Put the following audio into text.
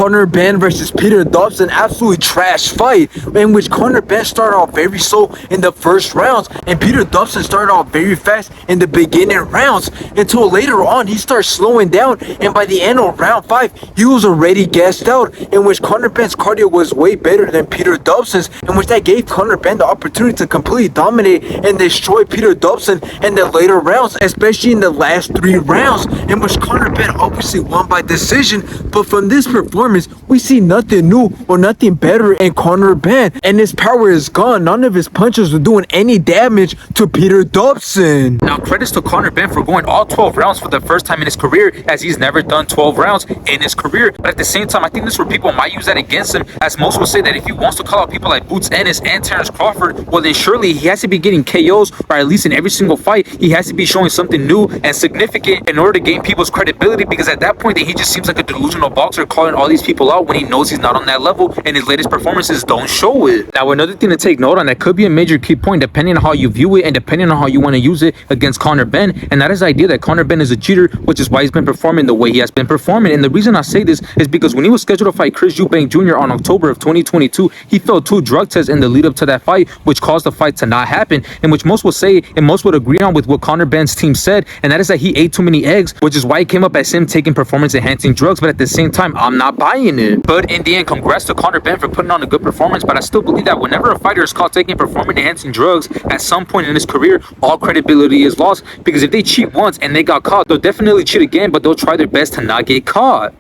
Conor Benn versus Peter Dobson, absolutely trash fight, in which Conor Benn started off very slow in the first rounds, and Peter Dobson started off very fast in the beginning rounds, until later on he starts slowing down, and by the end of round 5, he was already gassed out, in which Conor Benn's cardio was way better than Peter Dobson's, in which that gave Conor Benn the opportunity to completely dominate and destroy Peter Dobson in the later rounds, especially in the last 3 rounds, in which Conor Benn obviously won by decision. But from this performance, we see nothing new or nothing better in Conor Benn, and his power is gone. None of his punches were doing any damage to Peter Dobson. Now, credits to Conor Benn for going all 12 rounds for the first time in his career, as he's never done 12 rounds in his career. But at the same time, I think this is where people might use that against him, as most will say that if he wants to call out people like Boots Ennis and Terrence Crawford, well then surely he has to be getting KOs, or at least in every single fight, he has to be showing something new and significant in order to gain people's credibility, because at that point, then he just seems like a delusional boxer calling all these people out when he knows he's not on that level, and his latest performances don't show it. Now, another thing to take note on that could be a major key point depending on how you view it and depending on how you want to use it against Conor Benn, and that is the idea that Conor Benn is a cheater, which is why he's been performing the way he has been performing. And the reason I say this is because when he was scheduled to fight Chris Eubank Jr. on October of 2022, he failed 2 drug tests in the lead up to that fight, which caused the fight to not happen, and which most will say and most would agree on with what Conor Benn's team said, and that is that he ate too many eggs, which is why it came up as him taking performance enhancing drugs. But at the same time, I'm not buying it. But in the end, congrats to Conor Benn for putting on a good performance, but I still believe that whenever a fighter is caught taking performance enhancing drugs at some point in his career, all credibility is lost, because if they cheat once and they got caught, they'll definitely cheat again, but they'll try their best to not get caught.